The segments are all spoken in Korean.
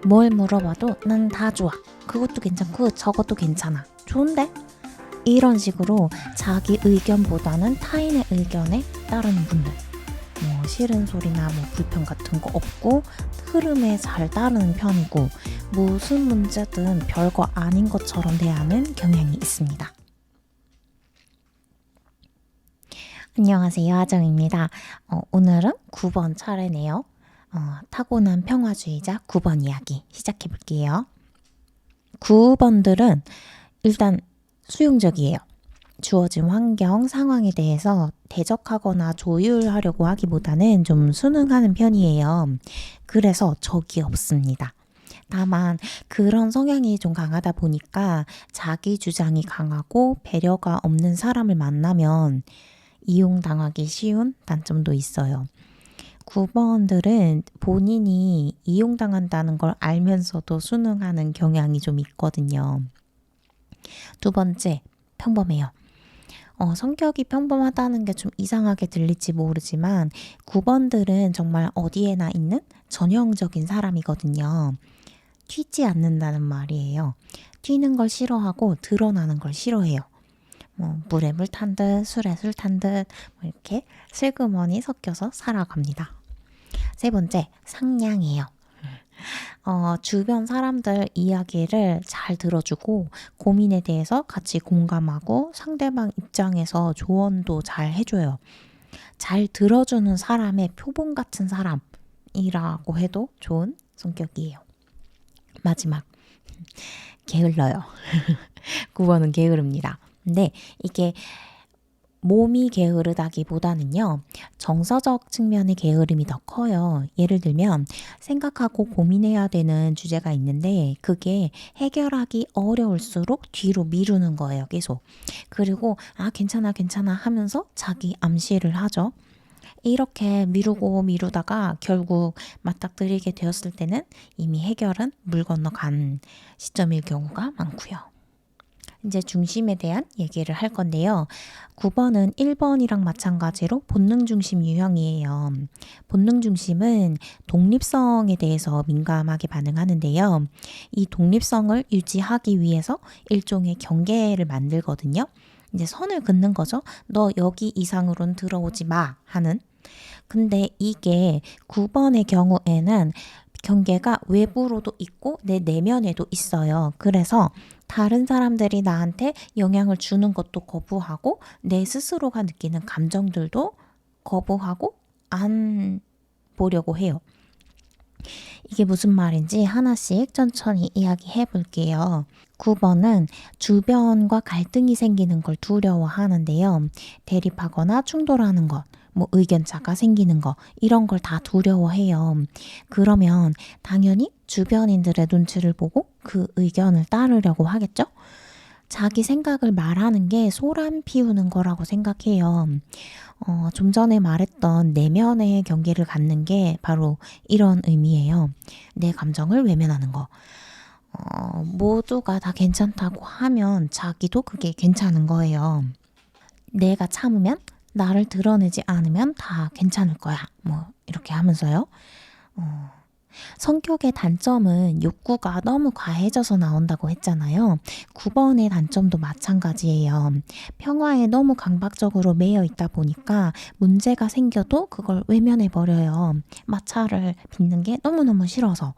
뭘 물어봐도 난 다 좋아. 그것도 괜찮고 저것도 괜찮아. 좋은데? 이런 식으로 자기 의견보다는 타인의 의견에 따르는 분들. 뭐 싫은 소리나 뭐 불평 같은 거 없고 흐름에 잘 따르는 편이고 무슨 문제든 별거 아닌 것처럼 대하는 경향이 있습니다. 안녕하세요, 하정입니다. 오늘은 9번 차례네요. 타고난 평화주의자 9번 이야기 시작해 볼게요. 9번들은 일단 수용적이에요. 주어진 환경, 상황에 대해서 대적하거나 조율하려고 하기보다는 좀 순응하는 편이에요. 그래서 적이 없습니다. 다만 그런 성향이 좀 강하다 보니까 자기 주장이 강하고 배려가 없는 사람을 만나면 이용당하기 쉬운 단점도 있어요. 9번들은 본인이 이용당한다는 걸 알면서도 순응하는 경향이 좀 있거든요. 두 번째, 평범해요. 성격이 평범하다는 게 좀 이상하게 들릴지 모르지만 9번들은 정말 어디에나 있는 전형적인 사람이거든요. 튀지 않는다는 말이에요. 튀는 걸 싫어하고 드러나는 걸 싫어해요. 물에 물 탄 듯, 술에 술 탄 듯, 이렇게 슬그머니 섞여서 살아갑니다. 세 번째, 상냥해요. 주변 사람들 이야기를 잘 들어주고 고민에 대해서 같이 공감하고 상대방 입장에서 조언도 잘 해줘요. 잘 들어주는 사람의 표본 같은 사람이라고 해도 좋은 성격이에요. 마지막, 게을러요. 9번은 게으릅니다. 근데 이게 몸이 게으르다기보다는요, 정서적 측면의 게으름이 더 커요. 예를 들면 생각하고 고민해야 되는 주제가 있는데 그게 해결하기 어려울수록 뒤로 미루는 거예요, 계속. 그리고 괜찮아 하면서 자기 암시를 하죠. 이렇게 미루고 미루다가 결국 맞닥뜨리게 되었을 때는 이미 해결은 물 건너간 시점일 경우가 많고요. 이제 중심에 대한 얘기를 할 건데요. 9번은 1번이랑 마찬가지로 본능 중심 유형이에요. 본능 중심은 독립성에 대해서 민감하게 반응하는데요. 이 독립성을 유지하기 위해서 일종의 경계를 만들거든요. 이제 선을 긋는 거죠. 너 여기 이상으로는 들어오지 마 하는. 근데 이게 9번의 경우에는 경계가 외부로도 있고 내 내면에도 있어요. 그래서 다른 사람들이 나한테 영향을 주는 것도 거부하고 내 스스로가 느끼는 감정들도 거부하고 안 보려고 해요. 이게 무슨 말인지 하나씩 천천히 이야기해 볼게요. 9번은 주변과 갈등이 생기는 걸 두려워하는데요. 대립하거나 충돌하는 것, 의견차가 생기는 거 이런 걸 다 두려워해요. 그러면 당연히 주변인들의 눈치를 보고 그 의견을 따르려고 하겠죠? 자기 생각을 말하는 게 소란 피우는 거라고 생각해요. 좀 전에 말했던 내면의 경계를 갖는 게 바로 이런 의미예요. 내 감정을 외면하는 거. 모두가 다 괜찮다고 하면 자기도 그게 괜찮은 거예요. 내가 참으면 나를 드러내지 않으면 다 괜찮을 거야. 이렇게 하면서요. 성격의 단점은 욕구가 너무 과해져서 나온다고 했잖아요. 9번의 단점도 마찬가지예요. 평화에 너무 강박적으로 매여 있다 보니까 문제가 생겨도 그걸 외면해버려요. 마찰을 빚는 게 너무너무 싫어서.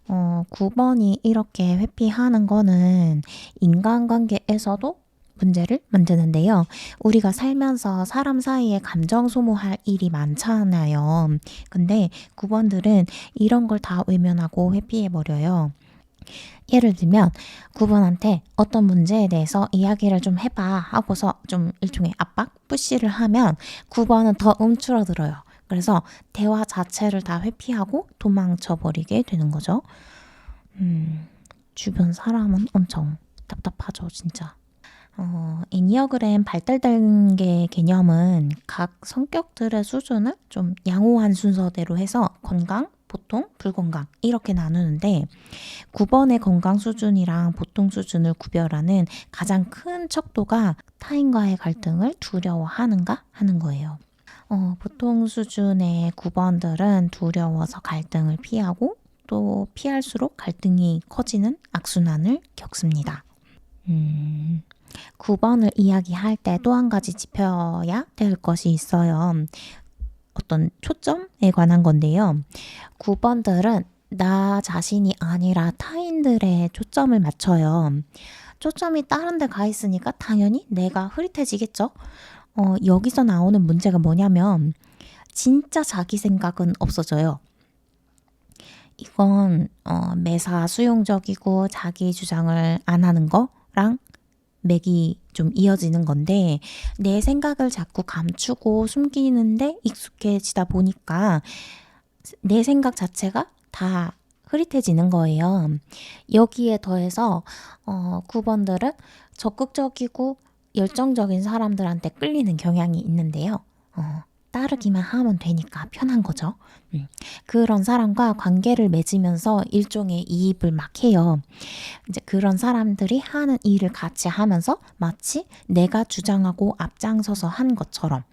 9번이 이렇게 회피하는 거는 인간관계에서도 문제를 만드는데요. 우리가 살면서 사람 사이에 감정 소모할 일이 많잖아요. 근데 9번들은 이런 걸 다 외면하고 회피해버려요. 예를 들면 9번한테 어떤 문제에 대해서 이야기를 좀 해봐 하고서 좀 일종의 압박, 푸시를 하면 9번은 더 움츠러들어요. 그래서 대화 자체를 다 회피하고 도망쳐버리게 되는 거죠. 주변 사람은 엄청 답답하죠, 진짜. 애니어그램 발달 단계 개념은 각 성격들의 수준을 좀 양호한 순서대로 해서 건강, 보통, 불건강 이렇게 나누는데 9번의 건강 수준이랑 보통 수준을 구별하는 가장 큰 척도가 타인과의 갈등을 두려워하는가 하는 거예요. 보통 수준의 9번들은 두려워서 갈등을 피하고 또 피할수록 갈등이 커지는 악순환을 겪습니다. 9번을 이야기할 때 또 한 가지 짚어야 될 것이 있어요. 어떤 초점에 관한 건데요. 9번들은 나 자신이 아니라 타인들의 초점을 맞춰요. 초점이 다른 데 가 있으니까 당연히 내가 흐릿해지겠죠. 여기서 나오는 문제가 뭐냐면 진짜 자기 생각은 없어져요. 이건 매사 수용적이고 자기 주장을 안 하는 거랑 맥이 좀 이어지는 건데 내 생각을 자꾸 감추고 숨기는데 익숙해지다 보니까 내 생각 자체가 다 흐릿해지는 거예요. 여기에 더해서 9번들은 적극적이고 열정적인 사람들한테 끌리는 경향이 있는데요. 따르기만 하면 되니까 편한 거죠. 그런 사람과 관계를 맺으면서 일종의 이입을 막 해요. 이제 그런 사람들이 하는 일을 같이 하면서 마치 내가 주장하고 앞장서서 한 것처럼.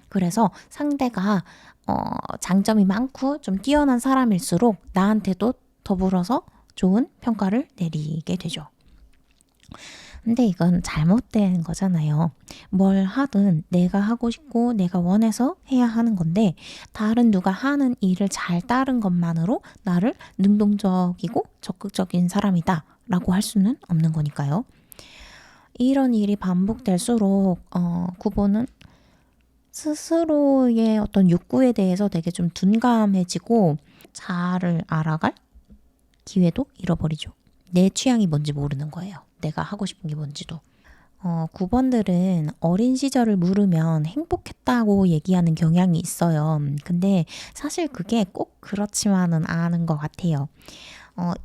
그래서 상대가 장점이 많고 좀 뛰어난 사람일수록 나한테도 더불어서 좋은 평가를 내리게 되죠. 근데 이건 잘못된 거잖아요. 뭘 하든 내가 하고 싶고 내가 원해서 해야 하는 건데 다른 누가 하는 일을 잘 따른 것만으로 나를 능동적이고 적극적인 사람이다 라고 할 수는 없는 거니까요. 이런 일이 반복될수록 9번은 스스로의 어떤 욕구에 대해서 되게 좀 둔감해지고 자아를 알아갈 기회도 잃어버리죠. 내 취향이 뭔지 모르는 거예요. 내가 하고 싶은 게 뭔지도. 9번들은 어린 시절을 물으면 행복했다고 얘기하는 경향이 있어요. 근데 사실 그게 꼭 그렇지만은 않은 것 같아요.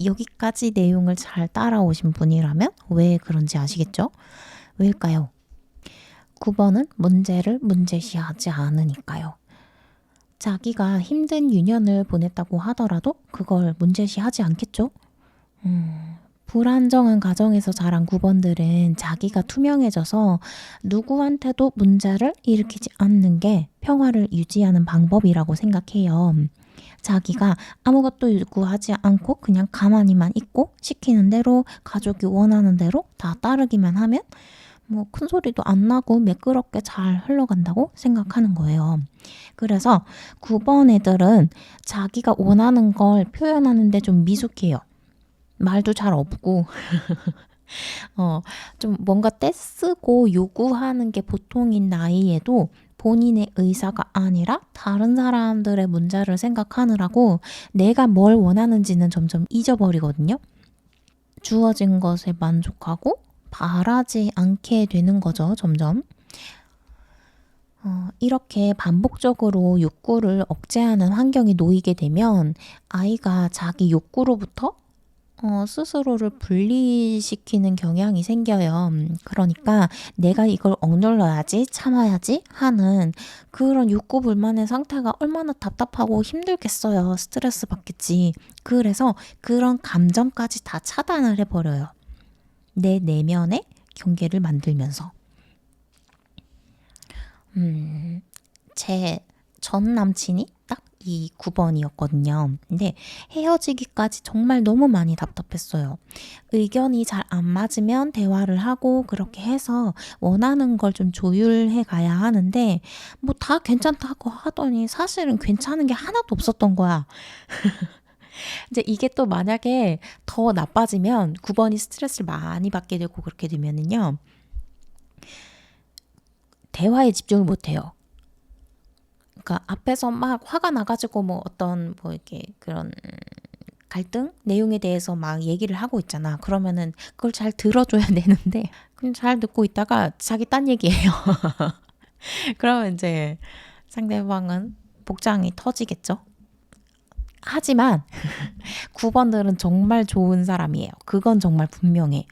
여기까지 내용을 잘 따라오신 분이라면 왜 그런지 아시겠죠? 왜일까요? 9번은 문제를 문제시하지 않으니까요. 자기가 힘든 유년을 보냈다고 하더라도 그걸 문제시하지 않겠죠? 불안정한 가정에서 자란 9번들은 자기가 투명해져서 누구한테도 문제를 일으키지 않는 게 평화를 유지하는 방법이라고 생각해요. 자기가 아무것도 요구하지 않고 그냥 가만히만 있고 시키는 대로 가족이 원하는 대로 다 따르기만 하면 뭐 큰 소리도 안 나고 매끄럽게 잘 흘러간다고 생각하는 거예요. 그래서 9번 애들은 자기가 원하는 걸 표현하는데 좀 미숙해요. 말도 잘 없고 좀 뭔가 떼쓰고 요구하는 게 보통인 나이에도 본인의 의사가 아니라 다른 사람들의 문제를 생각하느라고 내가 뭘 원하는지는 점점 잊어버리거든요. 주어진 것에 만족하고 바라지 않게 되는 거죠, 점점. 이렇게 반복적으로 욕구를 억제하는 환경에 놓이게 되면 아이가 자기 욕구로부터 스스로를 분리시키는 경향이 생겨요. 그러니까 내가 이걸 억눌러야지, 참아야지 하는 그런 욕구 불만의 상태가 얼마나 답답하고 힘들겠어요. 스트레스 받겠지. 그래서 그런 감정까지 다 차단을 해버려요. 내 내면의 경계를 만들면서. 제 전 남친이 딱 이 9번이었거든요. 근데 헤어지기까지 정말 너무 많이 답답했어요. 의견이 잘 안 맞으면 대화를 하고 그렇게 해서 원하는 걸 좀 조율해 가야 하는데 뭐 다 괜찮다고 하더니 사실은 괜찮은 게 하나도 없었던 거야. 이제 이게 또 만약에 더 나빠지면 9번이 스트레스를 많이 받게 되고 그렇게 되면은요. 대화에 집중을 못 해요. 그러니까 앞에서 막 화가 나가지고 뭐 어떤 뭐 이렇게 그런 갈등 내용에 대해서 막 얘기를 하고 있잖아. 그러면은 그걸 잘 들어줘야 되는데 그냥 잘 듣고 있다가 자기 딴 얘기해요. 그러면 이제 상대방은 복장이 터지겠죠. 하지만 9번들은 정말 좋은 사람이에요. 그건 정말 분명해.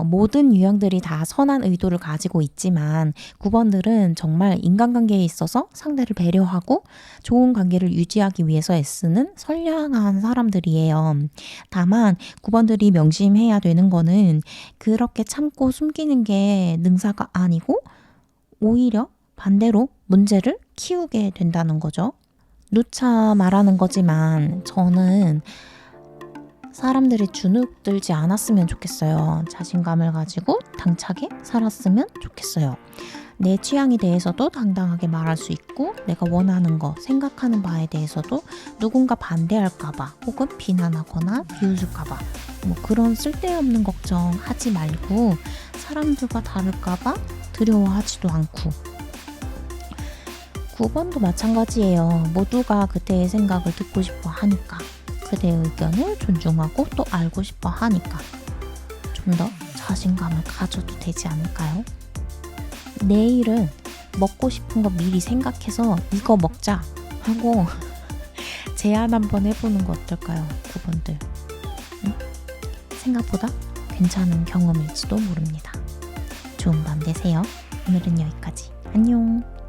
모든 유형들이 다 선한 의도를 가지고 있지만 9번들은 정말 인간관계에 있어서 상대를 배려하고 좋은 관계를 유지하기 위해서 애쓰는 선량한 사람들이에요. 다만 9번들이 명심해야 되는 거는 그렇게 참고 숨기는 게 능사가 아니고 오히려 반대로 문제를 키우게 된다는 거죠. 누차 말하는 거지만 저는 사람들이 주눅 들지 않았으면 좋겠어요. 자신감을 가지고 당차게 살았으면 좋겠어요. 내 취향에 대해서도 당당하게 말할 수 있고 내가 원하는 거, 생각하는 바에 대해서도 누군가 반대할까봐 혹은 비난하거나 비웃을까봐 뭐 그런 쓸데없는 걱정 하지 말고 사람들과 다를까봐 두려워하지도 않고 9번도 마찬가지예요. 모두가 그대의 생각을 듣고 싶어 하니까 그대의 의견을 존중하고 또 알고 싶어 하니까 좀 더 자신감을 가져도 되지 않을까요? 내일은 먹고 싶은 거 미리 생각해서 이거 먹자 하고 제안 한번 해보는 거 어떨까요? 9번들. 응? 생각보다 괜찮은 경험일지도 모릅니다. 좋은 밤 되세요. 오늘은 여기까지. 안녕.